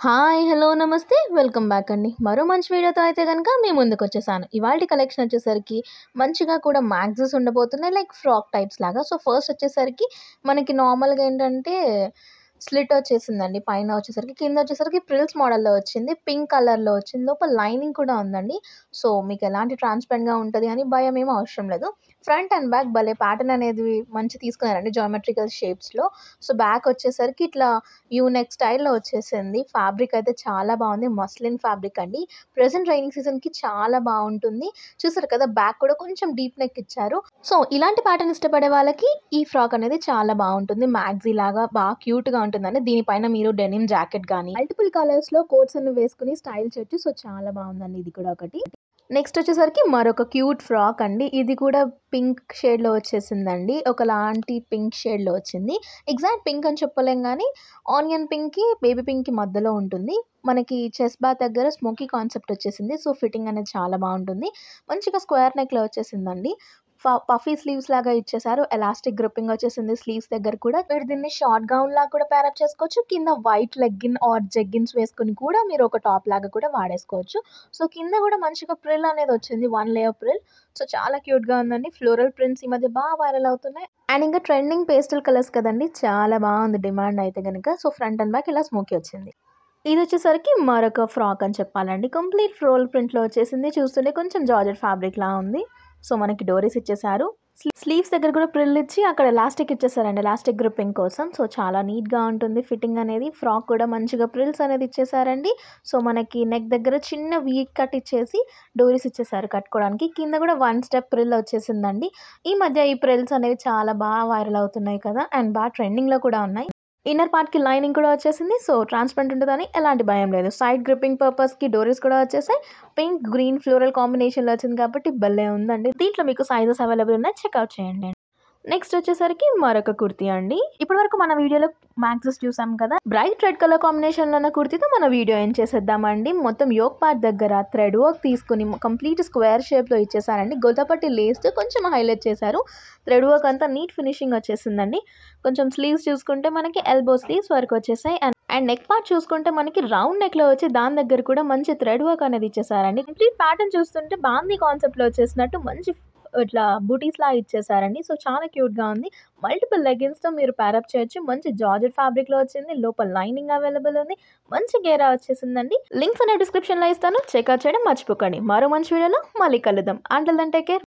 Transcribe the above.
Hi! Hello! నమస్తే! Welcome back అండి. మరో మంచి వీడియోతో అయితే గనక మీ ముందుకొచ్చేసాను. ఇవాల్టి కలెక్షన్ వచ్చేసరికి మంచిగా కూడా మ్యాక్సీస్ ఉండబోతున్నాయి. లైక్ ఫ్రాక్ టైప్స్ లాగా. సో, ఫస్ట్ వచ్చేసరికి మనకి నార్మల్‌గా ఏంటంటే స్లిట్ వచ్చేసిందండి. పైన వచ్చేసరికి, కింద వచ్చేసరికి ప్రిల్స్ మోడల్‌లో వచ్చింది. పింక్ కలర్‌లో వచ్చింది. లోపల లైనింగ్ కూడా ఉందండి. సో, మీకు ఎలాంటి ట్రాన్స్‌పరెంట్‌గా ఉంటది అని భయమేమి అవసరం లేదు. ఫ్రంట్ అండ్ బ్యాక్ భలే ప్యాటర్న్ అనేది మంచి తీసుకున్నారండి జామెట్రికల్ షేప్స్‌లో. సో, బ్యాక్ వచ్చేసరికి ఇట్లా యూ నెక్ స్టైల్‌లో వచ్చేసింది. ఫ్యాబ్రిక్ అయితే చాలా బాగుంది. మస్లిన్ ఫ్యాబ్రిక్ అండి. ప్రెజెంట్ రైనింగ్ సీజన్‌కి చాలా బాగుంటుంది. చూసారు కదా! బ్యాక్ కూడా కొంచెం డీప్ నెక్ ఇచ్చారు. సో, ఇలాంటి ప్యాటర్న్ ఇష్టపడే వాళ్ళకి ఈ ఫ్రాక్ అనేది చాలా బాగుంటుంది. మ్యాక్సీ లాగా బాగా క్యూట్‌గా ఉంటుందండి. దీనిపైన మీరు డెనిమ్ జాకెట్ గానీ, మల్టిపుల్ కలర్స్‌లో కోట్స్ అన్ని వేసుకొని స్టైల్ చేయొచ్చు. సో, చాలా బాగుందండి ఇది కూడా ఒకటి. నెక్స్ట్ వచ్చేసరికి మరొక క్యూట్ ఫ్రాక్ అండి. ఇది కూడా పింక్ షేడ్‌లో వచ్చేసిందండి. ఒకలాంటి పింక్ షేడ్‌లో వచ్చింది. ఎగ్జాక్ట్ పింక్ అని చెప్పలేం గానీ, ఆనియన్ పింక్‌కి, బేబీ పింక్‌కి మధ్యలో ఉంటుంది. మనకి చెస్ట్ బార్ దగ్గర స్మోకీ కాన్సెప్ట్ వచ్చేసింది. సో, ఫిట్టింగ్ అనేది చాలా బాగుంటుంది. మంచిగా స్క్వేర్ నెక్‌లో వచ్చేసిందండి. పఫీ స్లీవ్స్ లాగా ఇచ్చేసారు. ఎలాస్టిక్ గ్రిప్పింగ్ వచ్చేసింది స్లీవ్స్ దగ్గర కూడా. మీరు దీన్ని షార్ట్ గౌన్ లాగా కూడా పేరప్ చేసుకోవచ్చు. కింద వైట్ లెగ్గిన్ ఆర్ జెగ్గిన్స్ వేసుకొని కూడా మీరు ఒక టాప్ లాగా కూడా వాడేసుకోవచ్చు. సో, కింద కూడా మంచిగా ప్రిల్ అనేది వచ్చింది. 1 లేయర్ ప్రిల్. సో, చాలా క్యూట్‌గా ఉందండి. ఫ్లోరల్ ప్రింట్స్ ఈ మధ్య బాగా వైరల్ అవుతున్నాయి. అండ్ ఇంకా ట్రెండింగ్ పేస్టల్ కలర్స్ కదండీ! చాలా బాగుంది డిమాండ్ అయితే గనక. సో, ఫ్రంట్ అండ్ బ్యాక్ ఇలా స్మోకీ వచ్చింది. ఇదొచ్చేసరికి మరొక ఫ్రాక్ అని చెప్పాలండి. కంప్లీట్ ఫ్లోరల్ ప్రింట్‌లో వచ్చేసింది. చూస్తుంటే కొంచెం జార్జెట్ ఫ్యాబ్రిక్‌లా ఉంది. సో, మనకి డోరీస్ ఇచ్చేసారు. స్లీవ్స్ దగ్గర కూడా ప్రిల్ ఇచ్చి అక్కడ ఎలాస్టిక్ ఇచ్చేసారండి. ఎలాస్టిక్ గ్రిప్పింగ్ కోసం. సో, చాలా నీట్‌గా ఉంటుంది ఫిట్టింగ్ అనేది. ఫ్రాక్ కూడా మంచిగా ప్రిల్స్ అనేది ఇచ్చేసారండి. సో, మనకి నెక్ దగ్గర చిన్న వీ కట్ ఇచ్చేసి డోరీస్ ఇచ్చేసారు కట్టుకోవడానికి. కింద కూడా 1 స్టెప్ ప్రిల్ వచ్చేసిందండి. ఈ మధ్య ఈ ప్రిల్స్ అనేవి చాలా బాగా వైరల్ అవుతున్నాయి కదా! అండ్ బాగా ట్రెండింగ్‌లో కూడా ఉన్నాయి. ఇన్నర్ పార్ట్‌కి లైనింగ్ కూడా వచ్చేసింది. సో, ట్రాన్స్‌పరెంట్ ఉంటదని ఎలాంటి భయం లేదు. సైడ్ గ్రిప్పింగ్ పర్పస్‌కి డోరీస్ కూడా వచ్చేసాయి. పింక్, గ్రీన్ ఫ్లోరల్ కాంబినేషన్‌లో వచ్చింది కాబట్టి భలే ఉందండి. దీంట్లో మీకు సైజెస్ అవైలబుల్ ఉన్నాయి. చెక్‌ఔట్ చేయండి. నెక్స్ట్ వచ్చేసరికి మరొక కుర్తీ అండి. ఇప్పటివరకు మన వీడియోలో మ్యాక్సీస్ చూసాం కదా! బ్రైట్ రెడ్ కలర్ కాంబినేషన్‌లో ఉన్న కుర్తీతో మన వీడియో ఎండ్ చేసేద్దామండి. మొత్తం యోక్ పార్ట్ దగ్గర థ్రెడ్ వర్క్ తీసుకొని కంప్లీట్ స్క్వేర్ షేప్‌లో ఇచ్చేసారండి. గొల్లపట్టి లేస్‌తో కొంచెం హైలైట్ చేశారు. థ్రెడ్ వర్క్ అంతా నీట్ ఫినిషింగ్ వచ్చేసిందండి. కొంచెం స్లీవ్స్ చూసుకుంటే మనకి ఎల్బో స్లీవ్స్ వరకు వచ్చేసాయి. అండ్ నెక్ పార్ట్ చూసుకుంటే మనకి రౌండ్ నెక్‌లో వచ్చి దాని దగ్గర కూడా మంచి థ్రెడ్ వర్క్ అనేది ఇచ్చేసారండి. కంప్లీట్ ప్యాటర్న్ చూస్తుంటే బాందీ కాన్సెప్ట్‌లో వచ్చేసినట్టు మంచి ఇట్లా బూటీస్‌లా ఇచ్చేసారండి. సో, చాలా క్యూట్‌గా ఉంది. మల్టిపుల్ లెగ్గిన్స్‌తో మీరు పేరప్ చేయొచ్చు. మంచి జార్జెట్ ఫ్యాబ్రిక్‌లో వచ్చింది. లోపల లైనింగ్ అవైలబుల్ ఉంది. మంచి గేరా వచ్చేసిందండి. లింక్స్ అనేవి డిస్క్రిప్షన్‌లో ఇస్తాను. చెక్‌ఔట్ చేయడం మర్చిపోకండి. మరో మంచి వీడియోలో మళ్ళీ కలుద్దాం. Until then take care.